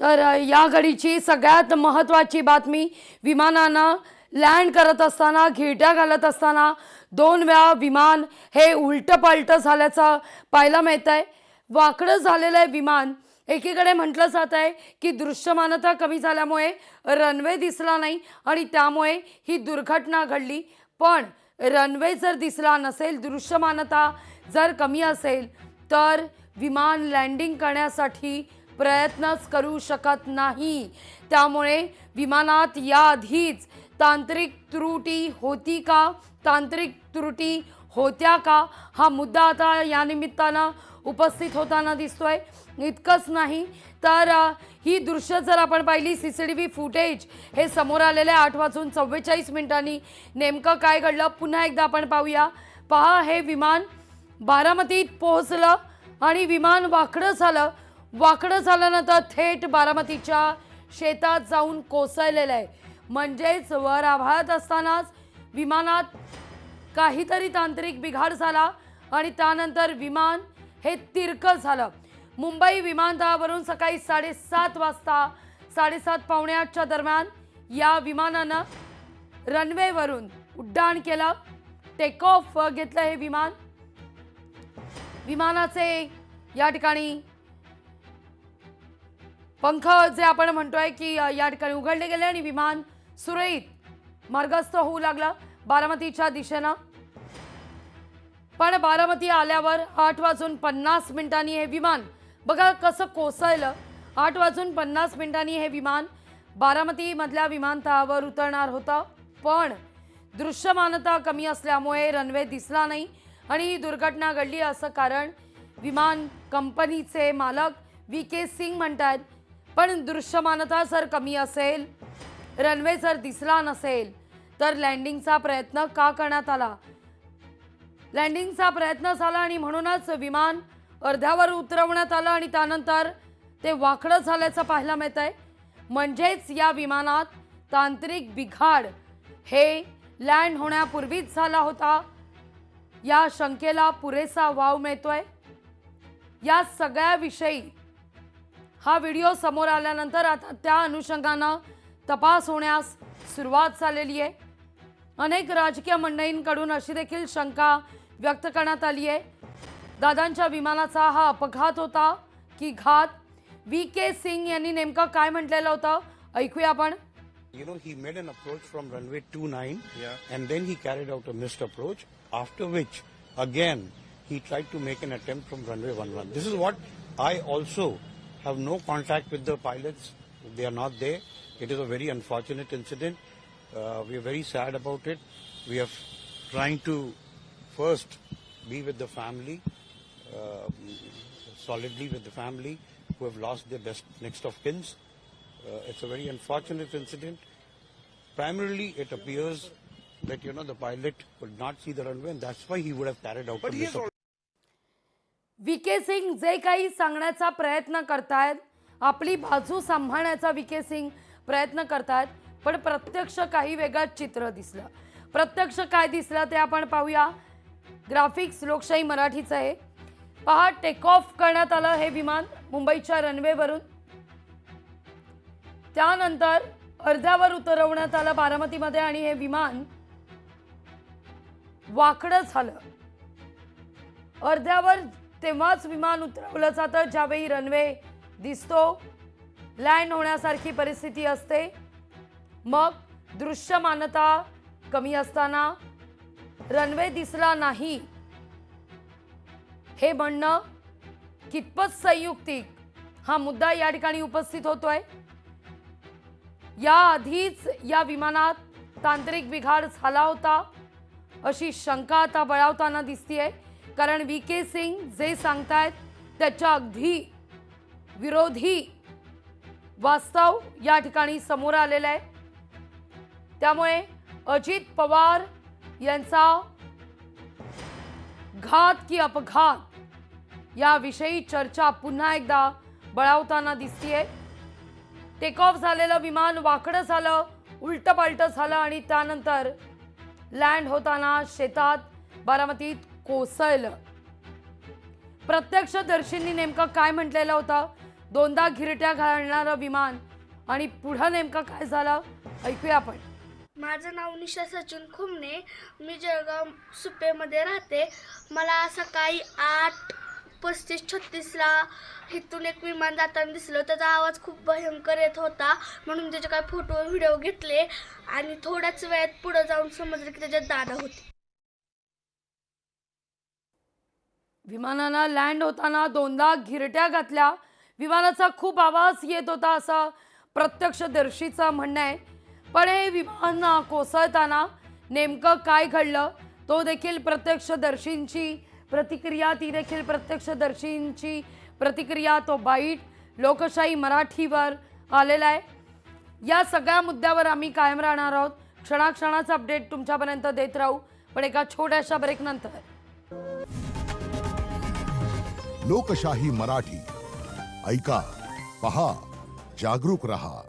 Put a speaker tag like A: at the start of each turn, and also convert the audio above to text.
A: तर या घडीची सगळ्यात महत्त्वाची बातमी, विमानानं लँड करत असताना घिरट्या घालत असताना 2 वेळा विमान हे उलटं पालटं झाल्याचं पाहायला मिळत आहे. वाकडं झालेलं आहे विमान. एकीकडे म्हटलं जात आहे की दृश्यमानता कमी झाल्यामुळे रनवे दिसला नाही आणि त्यामुळे ही दुर्घटना घडली. पण रनवे जर दिसला नसेल, दृश्यमानता जर कमी असेल, तर विमान लँडिंग करण्यासाठी प्रयत्नच करू शकत नाही. त्यामुळे विमानात याआधीच तांत्रिक त्रुटी होती का, तांत्रिक त्रुटी होत्या का, हा मुद्दा आता या निमित्तानं उपस्थित होताना दिसतोय. इतकंच नाही तर ही दृश्य जर आपण पाहिली, CCTV फुटेज हे समोर आलेले 8:44 नेमकं काय घडलं पुन्हा एकदा आपण पाहूया. पहा, हे विमान बारामतीत पोहोचलं आणि विमान वाकडं झालं. वाकडं झाल्यानंतर थेट बारामतीच्या शेतात जाऊन कोसळलेलं आहे. म्हणजेच वर आभाळात असतानाच विमानात काहीतरी तांत्रिक बिघाड झाला आणि त्यानंतर विमान हे तिरकं झालं. मुंबई विमानतळावरून सकाळी 7:30 वाजता 7:30 पावणे 8च्या दरम्यान या विमानानं रनवेवरून उड्डाण केलं. टेक ऑफ घेतलं हे विमान. विमानाचे या ठिकाणी पंख जे आपण म्हणतोय की या ठिकाणी उघडले गेले आणि विमान सुरळीत मार्गस्थ होऊ लागलं बारामतीच्या दिशेनं. पण बारामती आल्यावर 8:50 हे विमान बघा कसं कोसळलं. 8:50 हे विमान बारामतीमधल्या विमानतळावर उतरणार होतं, पण दृश्यमानता कमी असल्यामुळे रनवे दिसला नाही आणि ही दुर्घटना घडली. असं कारण विमान कंपनीचे मालक VK सिंग म्हणतात. पण दृश्यमानता जर कमी असेल, रनवे जर दिसला नसेल, तर लँडिंगचा प्रयत्न का करण्यात आला? लँडिंगचा प्रयत्न झाला आणि म्हणूनच विमान अर्ध्यावर उतरवण्यात आलं आणि त्यानंतर ते वाकडं झाल्याचं पाहायला मिळत आहे. म्हणजेच या विमानात तांत्रिक बिघाड हे लँड होण्यापूर्वीच झाला होता, या शंकेला पुरेसा वाव मिळतोय. या सगळ्याविषयी हा व्हिडिओ समोर आल्यानंतर आता त्या अनुषंगानं तपास होण्यास सुरुवात झालेली आहे. अनेक राजकीय मंडळींकडून अशी देखील शंका व्यक्त करण्यात आली आहे. दादांच्या विमानाचा हा अपघात होता की घात? VK सिंग यांनी नेमकं काय म्हटलेलं होतं ऐकूया आपण.
B: You know, he made an approach from runway 29, and then he carried out a missed approach, after which, again, he tried to make an attempt from runway 11. This is what I also have no contact with the pilots. They are not there. It is a very unfortunate incident. We are very sad about it. We are trying to first be with the family, solidly with the family who have lost their best next of kins. It's a very unfortunate incident. Primarily, it appears that, you know, the pilot could not see the runway, and that's why he would have carried out the missile.
A: VK Singh जे काही सांगण्याचा प्रयत्न करतायत, आपली बाजू सांभाळण्याचा VK Singh प्रयत्न करतायत, पण प्रत्यक्ष काही वेगळंच चित्र दिसलं. प्रत्यक्ष काय दिसलं ते आपण पाहूया. ग्राफिक्स लोकशाही मराठीचं आहे. पहा, टेक ऑफ करण्यात आलं हे विमान मुंबईच्या रनवेवरून. त्यानंतर अर्ध्यावर उतरवण्यात आलं बारामतीमध्ये आणि हे विमान वाकडं झालं. अर्ध्यावर तेव्हाच विमान उतरवलं जातं ज्यावेळी रनवे दिसतो, लँड होण्यासारखी परिस्थिती असते. मग दृश्यमानता कमी असताना रनवे दिसला नाही हे म्हणणं कितपत संयुक्तिक, हा मुद्दा या ठिकाणी उपस्थित होतोय. याआधीच या विमानात तांत्रिक बिघाड झाला होता अशी शंका आता बळावताना दिसतीये. कारण VK सिंग जे सांगतायत त्याच्या अगदी विरोधी वास्तव या ठिकाणी समोर आलेलं आहे. त्यामुळे अजित पवार यांचा घात की अपघात याविषयी चर्चा पुन्हा एकदा बळावताना दिसतीये. टेक ऑफ झालेलं विमान वाकडं झालं, उलटं पालटं झालं आणि त्यानंतर लँड होताना शेतात बारामतीत कोसळलं. प्रत्यक्षदर्शींनी नेमकं काय म्हटलेलं होतं? दोनदा घिरट्या घालणारं विमान आणि पुढं नेमकं काय झालं ऐकूया आपण.
C: माझं नाव निशा सचिन खुमणे. मी जळगाव सुप्पेमध्ये राहते. मला सकाळी 8:35-36ला इथून एक विमान जाताना दिसलं. त्याचा आवाज खूप भयंकर येत होता, म्हणून त्याचे काही फोटो व्हिडिओ घेतले आणि थोड्याच वेळात पुढे जाऊन समजलं की त्याच्यात दादा होते.
A: विमानानं लँड होताना दोनदा घिरट्या घातल्या. विमानाचा खूप आवाज येत होता असं प्रत्यक्षदर्शीचं म्हणणं आहे. पण हे विमान कोसळताना नेमकं काय घडलं तो देखील प्रत्यक्षदर्शींची प्रतिक्रिया, ती देखील प्रत्यक्षदर्शींची प्रतिक्रिया, तो बाईट लोकशाही मराठीवर आलेला आहे. या सगळ्या मुद्द्यावर आम्ही कायम राहणार आहोत. क्षणाक्षणाचं अपडेट तुमच्यापर्यंत देत राहू, पण एका छोट्याशा ब्रेकनंतर.
D: लोकशाही मराठी ऐका, पहा, जागरूक रहा.